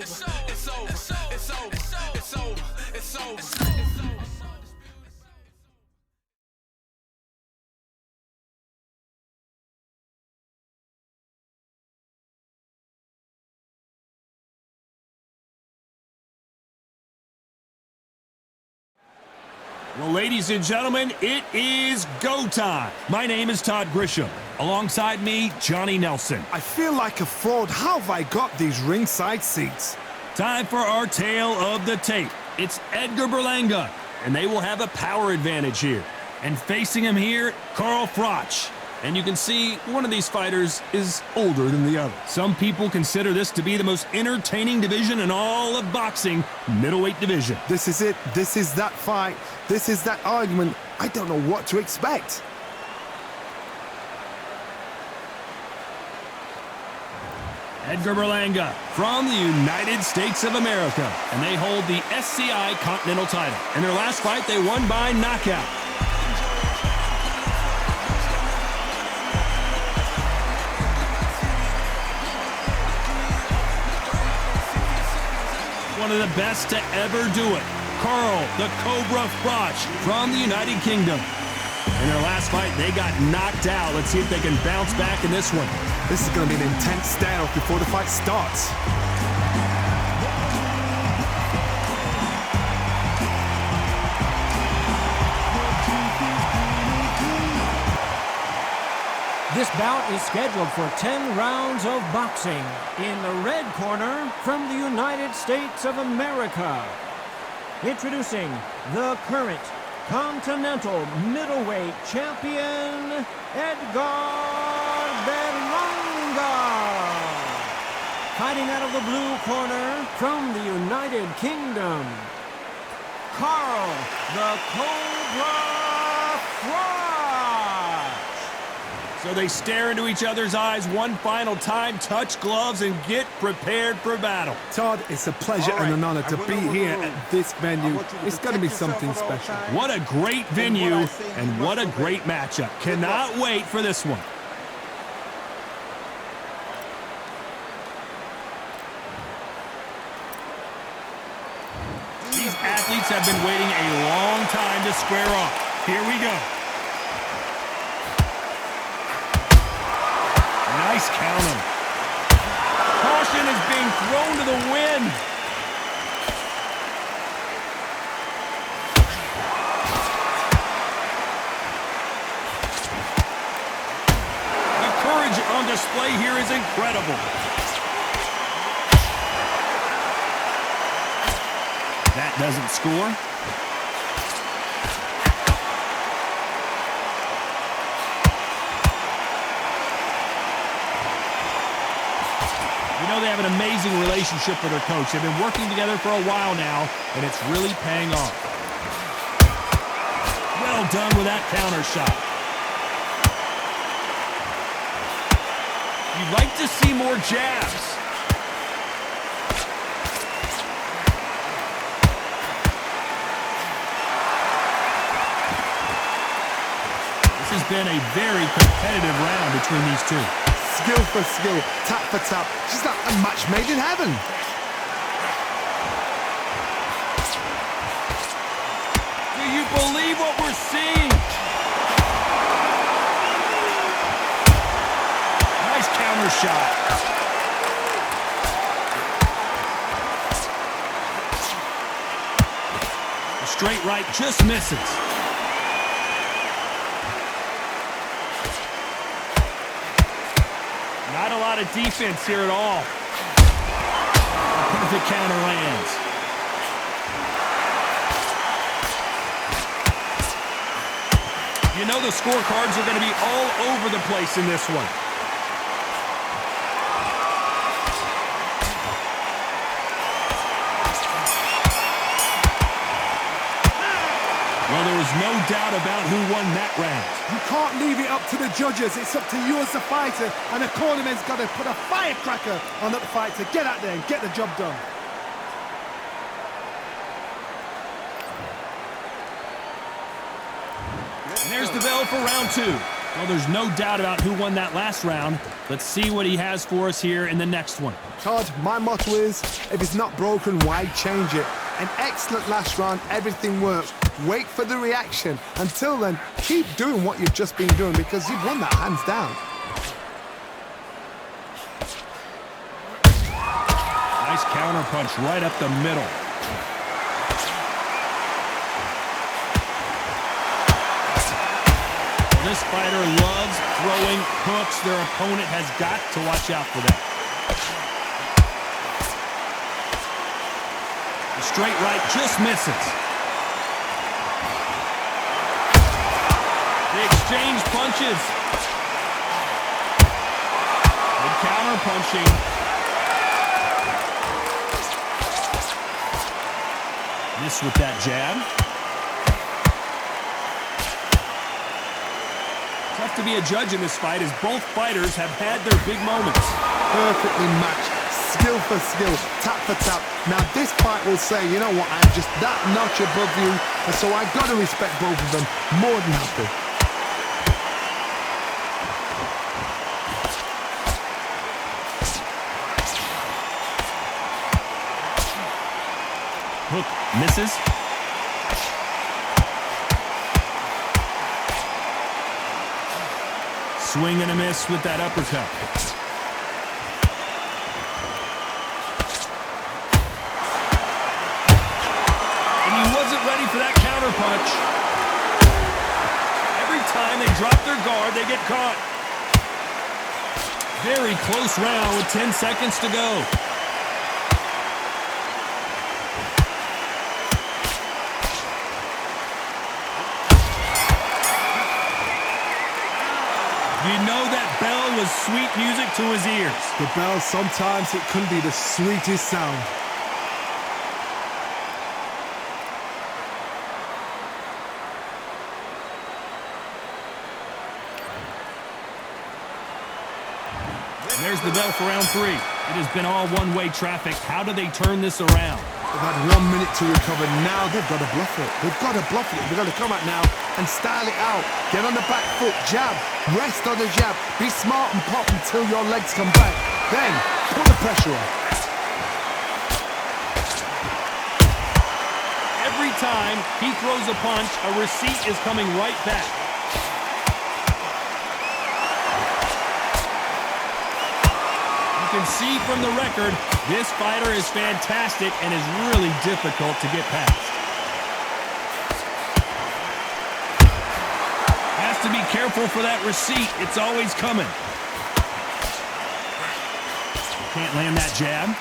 It's over. It's over. It's over. It's over. Well, ladies and gentlemen, it is go time. My name is Todd Grisham. Alongside me, Johnny Nelson. I feel like a fraud. How have I got these ringside seats? Time for our tale of the tape. It's Edgar Berlanga, and they will have a power advantage here. And facing him here, Froch. And you can see one of these fighters is older than the other. Some people consider this to be the most entertaining division in all of boxing, middleweight division. This is it. This is that fight. This is that argument. I don't know what to expect. Edgar Berlanga from the United States of America. And they hold the SCI Continental title. In their last fight, they won by knockout. One of the best to ever do it. Carl, the Cobra Froch from the United Kingdom. In their last fight, they got knocked out. Let's see if they can bounce back in this one. This is going to be an intense standoff before the fight starts. This bout is scheduled for 10 rounds of boxing. In the red corner, from the United States of America, introducing the current Continental Middleweight Champion, Edgar Berlanga. Fighting out of the blue corner, from the United Kingdom, Carl the Cobra Froch. So they stare into each other's eyes one final time, touch gloves, and get prepared for battle. Todd, it's a pleasure and an honor to be here at this venue. It's going to be something special. What a great venue, and what a great matchup. Cannot wait for this one. These athletes have been waiting a long time to square off. Here we go. Nice counter. Caution is being thrown to the wind. The courage on display here is incredible. That doesn't score. You know, they have an amazing relationship with their coach. They've been working together for a while now, and it's really paying off. Well done with that counter shot. You'd like to see more jabs. This has been a very competitive round between these two. Skill for skill, tap for tap, just like a match made in heaven. Do you believe what we're seeing? Nice counter shot. The straight right just misses. Not a lot of defense here at all. A perfect counter lands. You know the scorecards are going to be all over the place in this one. Well, there was no doubt about who won that round. You can't leave it up to the judges. It's up to you as the fighter, and the cornerman's got to put a firecracker on that fight to get out there and get the job done. And there's the bell for round two. Well, there's no doubt about who won that last round. Let's see what he has for us here in the next one. Todd, my motto is, if it's not broken, why change it? An excellent last round, everything works. Wait for the reaction. Until then, keep doing what you've just been doing because you've won that hands down. Nice counter punch right up the middle. This fighter loves throwing hooks. Their opponent has got to watch out for that. The straight right just misses. They exchange punches. Good counter punching. Miss with that jab. Tough to be a judge in this fight as both fighters have had their big moments. Perfectly matched, skill for skill, tap for tap. Now this fight will say, you know what, I'm just that notch above you, and so I've got to respect both of them more than happy. Hook misses. Swing and a miss with that uppercut. And he wasn't ready for that counter punch. Every time they drop their guard, they get caught. Very close round with 10 seconds to go. You know that bell was sweet music to his ears. The bell, sometimes it can be the sweetest sound. There's the bell for round 3. It has been all one-way traffic. How do they turn this around? They've had 1 minute to recover. Now they've got to bluff it. They've got to bluff it. They've got to come out now and style it out. Get on the back foot, jab, rest on the jab. Be smart and pop until your legs come back. Then put the pressure on. Every time he throws a punch, a receipt is coming right back. You can see from the record, this fighter is fantastic and is really difficult to get past. Has to be careful for that receipt. It's always coming. Can't land that jab.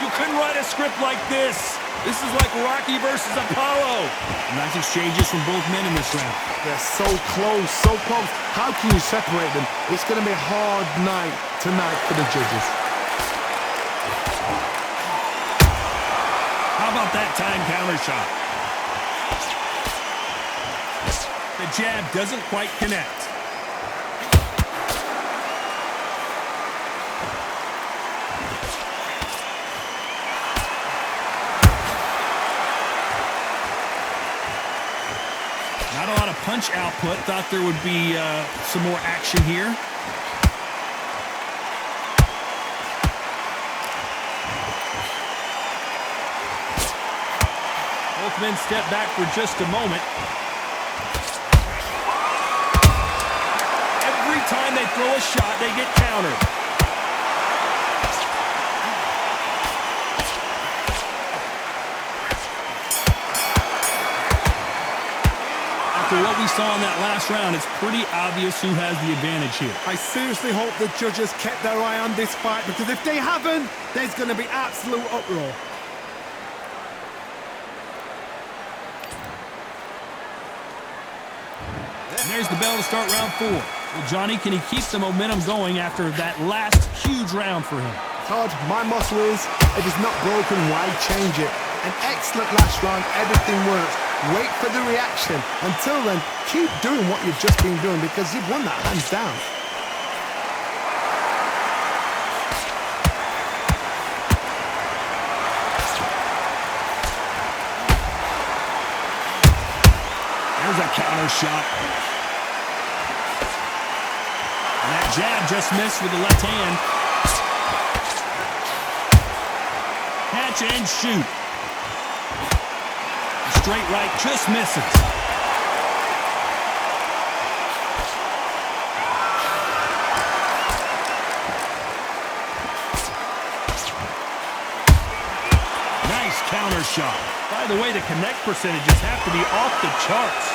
You couldn't write a script like this. This is like Rocky versus Apollo. Nice exchanges from both men in this round. They're so close, so close. How can you separate them? It's going to be a hard night tonight for the judges. How about that time counter shot? The jab doesn't quite connect. Not a lot of punch output. Thought there would be some more action here. Both men step back for just a moment. Every time they throw a shot, they get countered. After what we saw in that last round, it's pretty obvious who has the advantage here. I seriously hope the judges kept their eye on this fight, because if they haven't, there's going to be absolute uproar. And there's the bell to start round 4. Well, Johnny, can he keep the momentum going after that last huge round for him? Todd, my motto is, if it's not broken, why change it? An excellent last round, everything works. Wait for the reaction. Until then, keep doing what you've just been doing because you've won that hands down. counter shot. And that jab just missed with the left hand. Catch and shoot. The straight right just misses. Nice counter shot. By the way, the connect percentages have to be off the charts.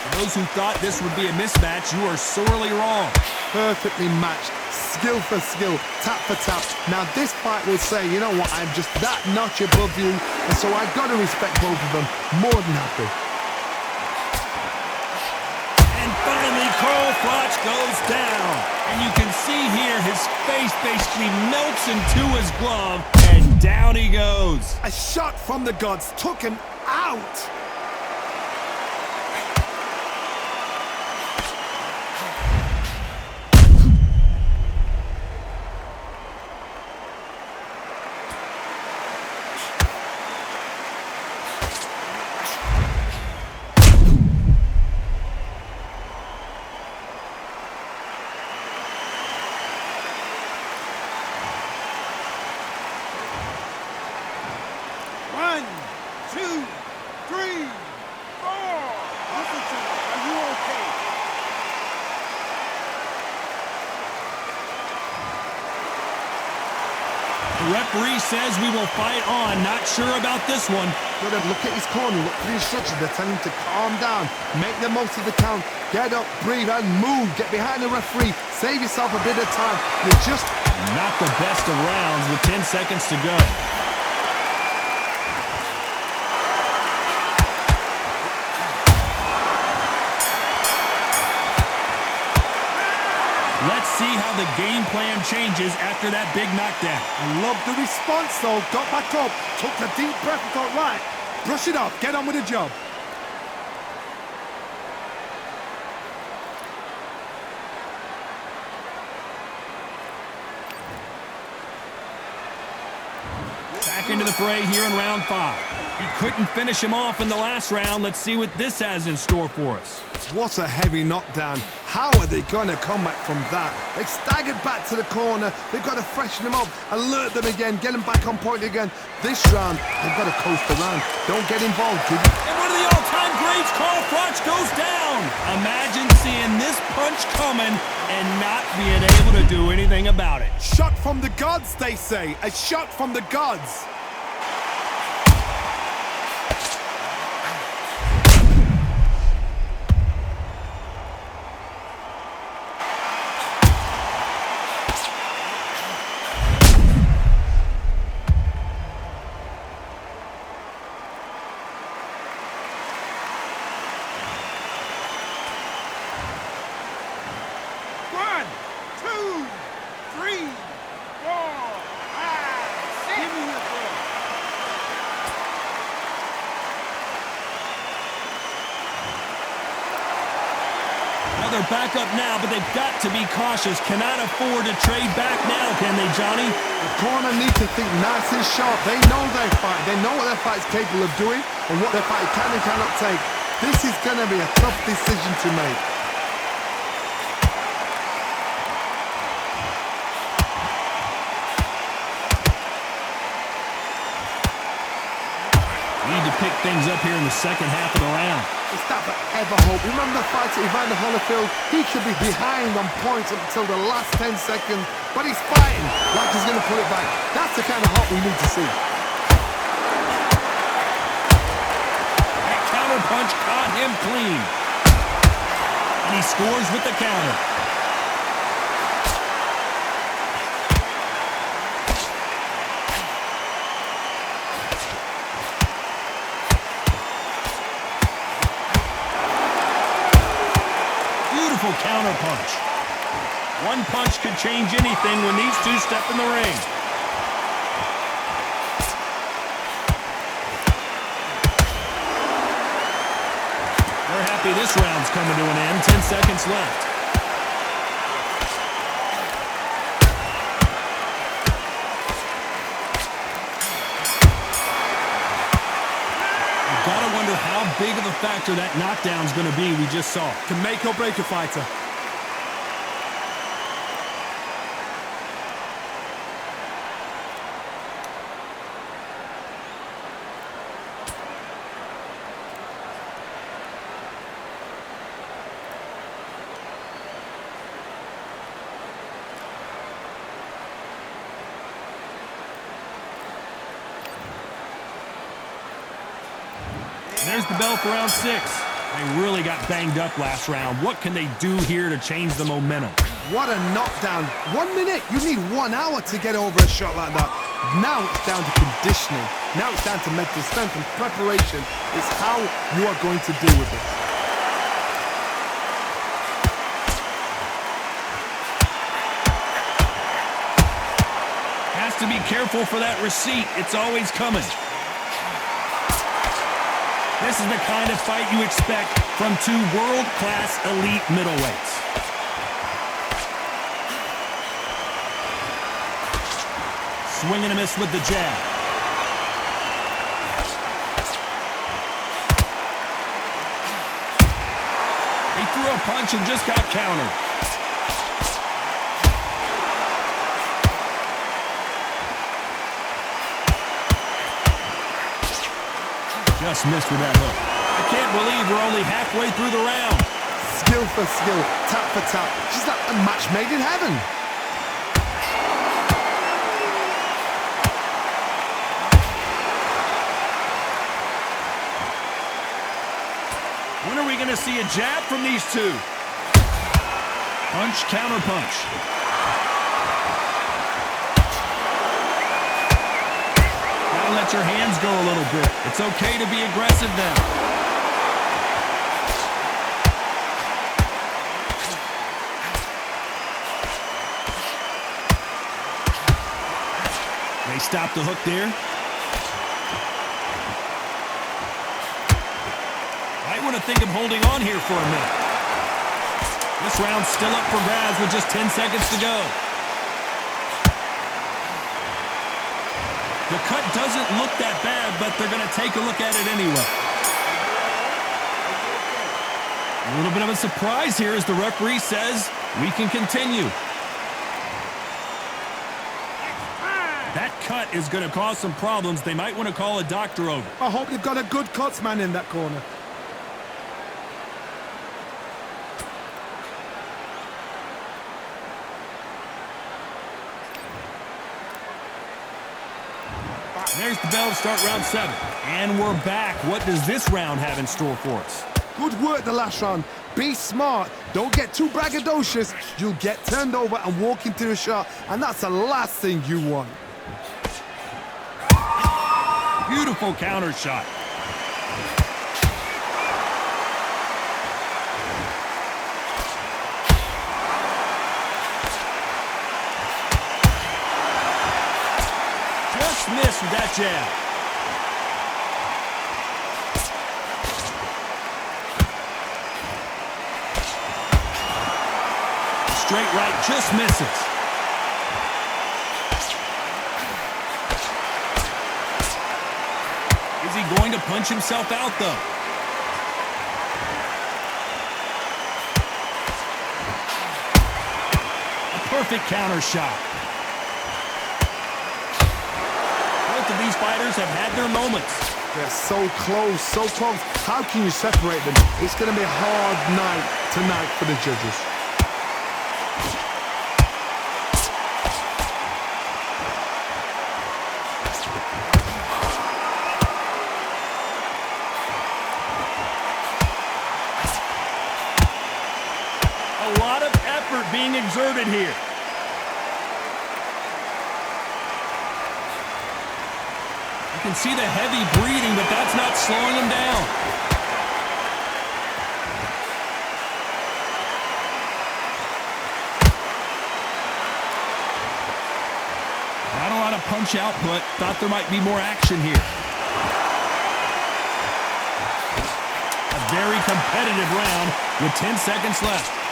For those who thought this would be a mismatch, you are sorely wrong. Perfectly matched, skill for skill, tap for tap. Now this fight will say, you know what, I'm just that notch above you, and so I've got to respect both of them. More than happy. And finally, Froch goes down. And you can see here his face basically melts into his glove, and down he goes. A shot from the gods took him out. One, two, three, four. Listen to me. Are you okay? The referee says we will fight on. Not sure about this one. Good, look at his corner. Look for the instructions. They're telling him to calm down. Make the most of the count. Get up, breathe, and move. Get behind the referee. Save yourself a bit of time. You're just not the best of rounds with 10 seconds to go. Let's see how the game plan changes after that big knockdown. I love the response, though. Got back up, took a deep breath and thought, right, brush it off, get on with the job. Back into the fray here in round 5. He couldn't finish him off in the last round. Let's see what this has in store for us. What a heavy knockdown. How are they going to come back from that? They staggered back to the corner. They've got to freshen them up, alert them again, get them back on point again. This round, they've got to coast around. Don't get involved, kid. And one of the all-time greats, Froch, goes down. Imagine seeing this punch coming and not being able to do anything about it. Shot from the gods, they say. A shot from the gods. One, two, three, four, five, six. Give me your ball. Well, they're back up now, but they've got to be cautious. Cannot afford to trade back now, can they, Johnny? The corner need to think nice and sharp. They know their fight. They know what their fight's capable of doing and what their fight can and cannot take. This is going to be a tough decision to make. Need to pick things up here in the second half of the round. It's that forever hope. Remember the fight to Evander Holyfield? He should be behind on points until the last 10 seconds, but he's fighting like he's going to pull it back. That's the kind of hope we need to see. That counter punch caught him clean. And he scores with the counter. Counter punch. One punch could change anything when these two step in the ring. They're happy this round's coming to an end. 10 seconds left. wonder how big of a factor that knockdown's going to be we just saw. Can make or break a fighter. There's the bell for round 6. They really got banged up last round. What can they do here to change the momentum? What a knockdown. 1 minute. You need 1 hour to get over a shot like that. Now it's down to conditioning. Now it's down to mental strength and preparation. It's how you are going to deal with it. Has to be careful for that receipt. It's always coming. This is the kind of fight you expect from 2 world-class elite middleweights. Swing and a miss with the jab. He threw a punch and just got countered. Just missed with that hook. I can't believe we're only halfway through the round. Skill for skill, tap for tap. She's like a match made in heaven. When are we going to see a jab from these two? Punch, counter punch. Gotta let your hands go a little bit. It's okay to be aggressive now. They stop the hook there. Might want to think of holding on here for a minute. This round's still up for grabs with just 10 seconds to go. The cut doesn't look that bad, but they're going to take a look at it anyway. A little bit of a surprise here as the referee says we can continue. That cut is going to cause some problems. They might want to call a doctor over. I hope they've got a good cuts man in that corner. There's the bell to start round 7. And we're back. What does this round have in store for us? Good work the last round. Be smart. Don't get too braggadocious. You'll get turned over and walk into the shot, and that's the last thing you want. Beautiful counter shot. Just missed with that jab. Straight right just misses. Is he going to punch himself out, though? A perfect counter shot. Both of these fighters have had their moments. They're so close, so close. How can you separate them? It's going to be a hard night tonight for the judges. A lot of effort being exerted here. You can see the heavy breathing, but that's not slowing him down. Not a lot of punch output. Thought there might be more action here. A very competitive round with 10 seconds left.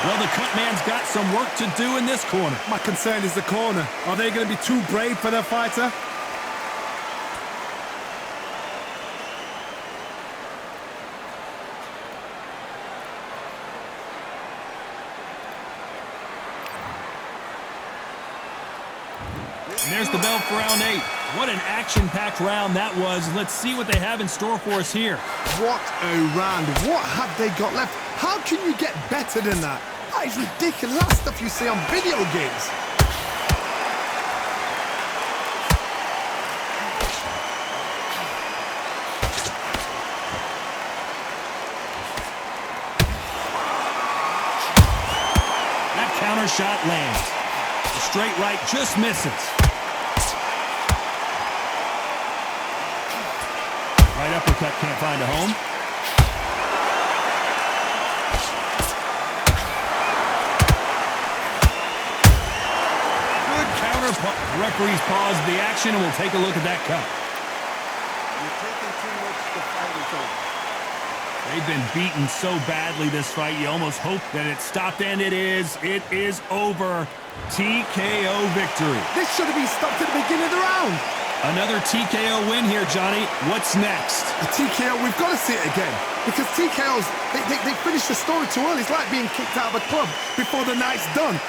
Well, the cut man's got some work to do in this corner. My concern is the corner. Are they going to be too brave for their fighter? And there's the bell for round 8. What an action-packed round that was. Let's see what they have in store for us here. What a round. What have they got left? How can you get better than that? That is ridiculous. That's stuff you see on video games. That counter shot lands. The straight right just misses. Right uppercut can't find a home. Good counter. Referees pause the action and we'll take a look at that cut. You're taking too much to fight is over. They've been beaten so badly this fight, you almost hope that it stopped, and it is. It is over. TKO victory. This should have been stopped at the beginning of the round. Another TKO win here, Johnny. What's next? A TKO, we've got to see it again. Because TKOs, they finish the story too early. It's like being kicked out of a club before the night's done.